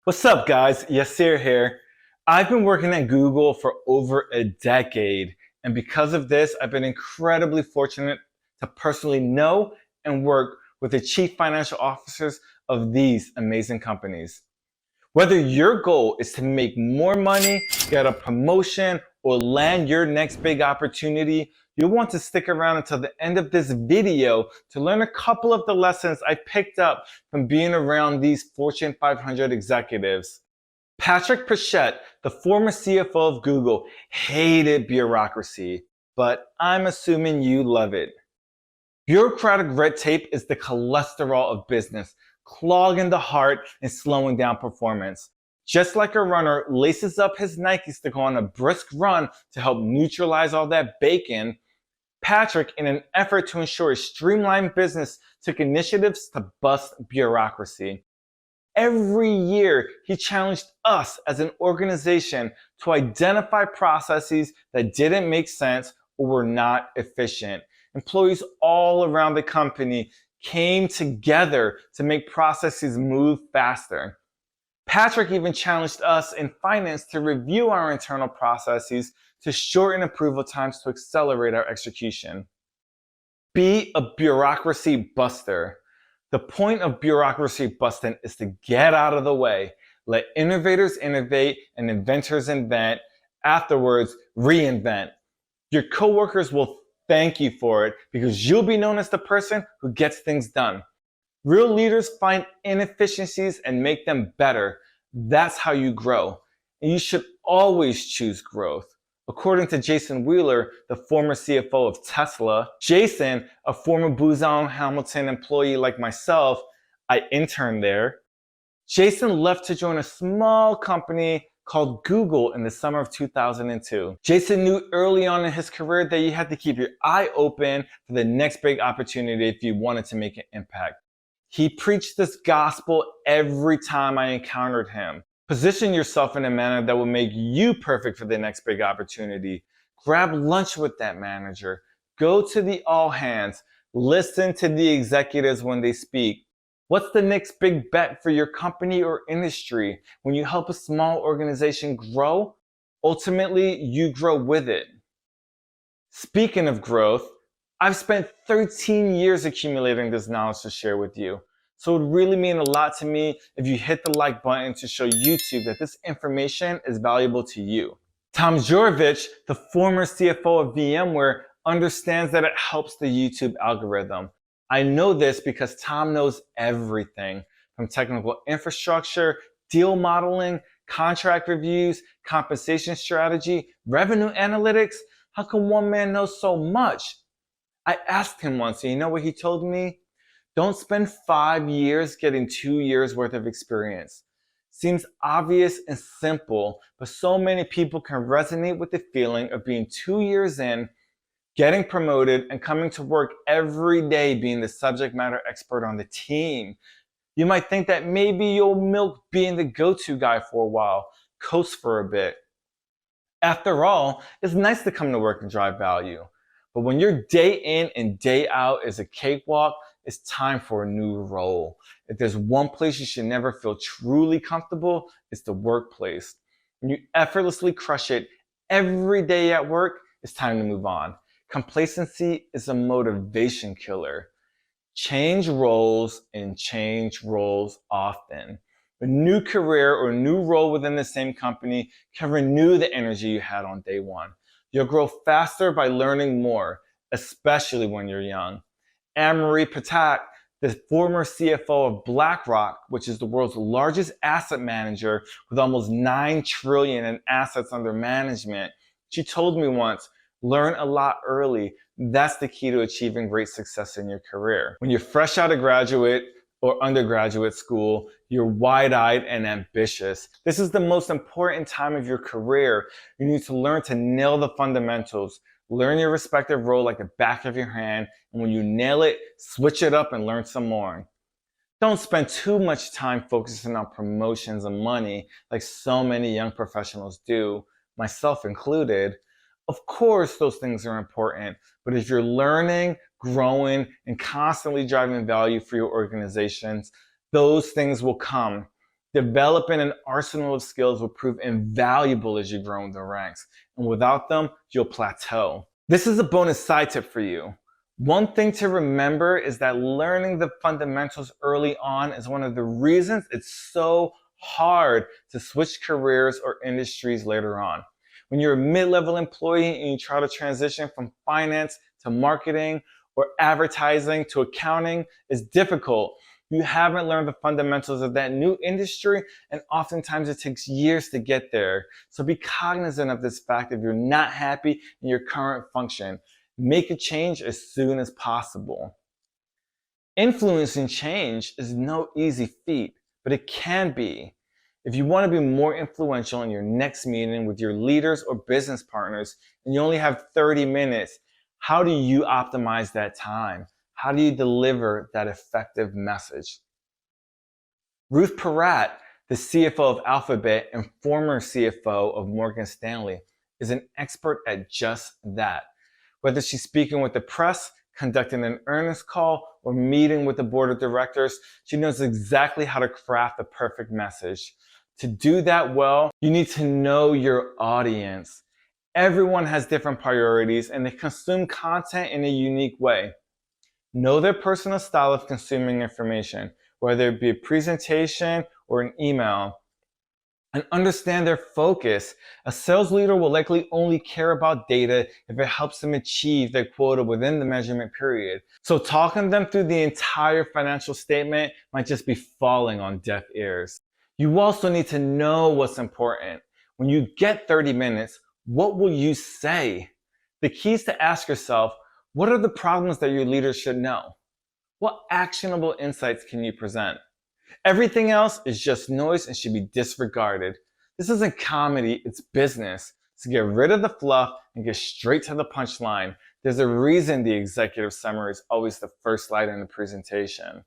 What's up, guys? Yasir here. I've been working at Google for over a decade, and because of this, I've been incredibly fortunate to personally know and work with the chief financial officers of these amazing companies. Whether your goal is to make more money, get a promotion, or land your next big opportunity, you'll want to stick around until the end of this video to learn a couple of the lessons I picked up from being around these Fortune 500 executives. Patrick Pichette, the former CFO of Google, hated bureaucracy, but I'm assuming you love it. Bureaucratic red tape is the cholesterol of business, clogging the heart and slowing down performance. Just like a runner laces up his Nikes to go on a brisk run to help neutralize all that bacon, Patrick, in an effort to ensure a streamlined business, took initiatives to bust bureaucracy. Every year, he challenged us as an organization to identify processes that didn't make sense or were not efficient. Employees all around the company came together to make processes move faster. Patrick even challenged us in finance to review our internal processes to shorten approval times to accelerate our execution. Be a bureaucracy buster. The point of bureaucracy busting is to get out of the way, let innovators innovate and inventors invent, afterwards reinvent. Your coworkers will thank you for it because you'll be known as the person who gets things done. Real leaders find inefficiencies and make them better. That's how you grow. And you should always choose growth. According to Jason Wheeler, the former CFO of Tesla, Jason, a former Booz Allen Hamilton employee like myself, I interned there. Jason left to join a small company called Google in the summer of 2002. Jason knew early on in his career that you had to keep your eye open for the next big opportunity if you wanted to make an impact. He preached this gospel every time I encountered him. Position yourself in a manner that will make you perfect for the next big opportunity. Grab lunch with that manager. Go to the all hands. Listen to the executives when they speak. What's the next big bet for your company or industry? When you help a small organization grow, ultimately you grow with it. Speaking of growth, I've spent 13 years accumulating this knowledge to share with you. So it would really mean a lot to me if you hit the like button to show YouTube that this information is valuable to you. Jurewicz, the former CFO of VMware, understands that it helps the YouTube algorithm. I know this because Tom knows everything from technical infrastructure, deal modeling, contract reviews, compensation strategy, revenue analytics. How can one man know so much? I asked him once, and you know what he told me? Don't spend 5 years getting 2 years worth of experience. Seems obvious and simple, but so many people can resonate with the feeling of being 2 years in, getting promoted, and coming to work every day being the subject matter expert on the team. You might think that maybe you'll milk being the go-to guy for a while, coast for a bit. After all, it's nice to come to work and drive value. But when your day in and day out is a cakewalk, it's time for a new role. If there's one place you should never feel truly comfortable, it's the workplace. When you effortlessly crush it every day at work, it's time to move on. Complacency is a motivation killer. Change roles and change roles often. A new career or a new role within the same company can renew the energy you had on day one. You'll grow faster by learning more, especially when you're young. Marie Petach, the former CFO of BlackRock, which is the world's largest asset manager with almost $9 trillion in assets under management, she told me once, learn a lot early. That's the key to achieving great success in your career. When you're fresh out of graduate or undergraduate school, you're wide-eyed and ambitious. This is the most important time of your career. You need to learn to nail the fundamentals. Learn your respective role like the back of your hand, and when you nail it, switch it up and learn some more. Don't spend too much time focusing on promotions and money like so many young professionals do, myself included. Of course, those things are important, but if you're learning, growing, and constantly driving value for your organizations, those things will come. Developing an arsenal of skills will prove invaluable as you grow in the ranks, and without them, you'll plateau. This is a bonus side tip for you. One thing to remember is that learning the fundamentals early on is one of the reasons it's so hard to switch careers or industries later on. When you're a mid-level employee and you try to transition from finance to marketing or advertising to accounting, it's difficult. You haven't learned the fundamentals of that new industry, and oftentimes it takes years to get there. So be cognizant of this fact if you're not happy in your current function. Make a change as soon as possible. Influencing change is no easy feat, but it can be. If you want to be more influential in your next meeting with your leaders or business partners, and you only have 30 minutes, how do you optimize that time? How do you deliver that effective message? Ruth Porat, the CFO of Alphabet and former CFO of Morgan Stanley, is an expert at just that. Whether she's speaking with the press, conducting an earnings call, or meeting with the board of directors, she knows exactly how to craft the perfect message. To do that well, you need to know your audience. Everyone has different priorities and they consume content in a unique way. Know their personal style of consuming information, whether it be a presentation or an email, and understand their focus. A sales leader will likely only care about data if it helps them achieve their quota within the measurement period. So talking them through the entire financial statement might just be falling on deaf ears. You also need to know what's important. When you get 30 minutes, what will you say? The key is to ask yourself, what are the problems that your leaders should know? What actionable insights can you present? Everything else is just noise and should be disregarded. This isn't comedy, it's business. So get rid of the fluff and get straight to the punchline. There's a reason the executive summary is always the first slide in the presentation.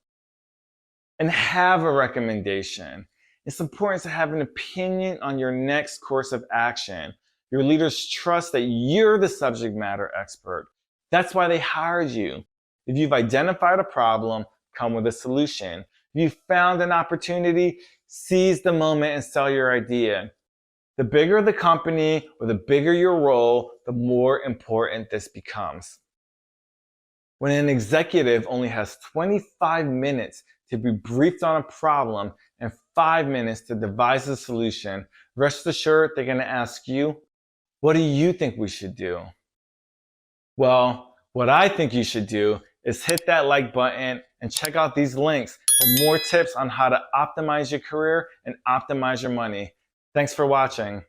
And have a recommendation. It's important to have an opinion on your next course of action. Your leaders trust that you're the subject matter expert. That's why they hired you. If you've identified a problem, come with a solution. If you've found an opportunity, seize the moment and sell your idea. The bigger the company or the bigger your role, the more important this becomes. When an executive only has 25 minutes to be briefed on a problem and 5 minutes to devise a solution, rest assured they're going to ask you, what do you think we should do? Well, what I think you should do is hit that like button and check out these links for more tips on how to optimize your career and optimize your money. Thanks for watching.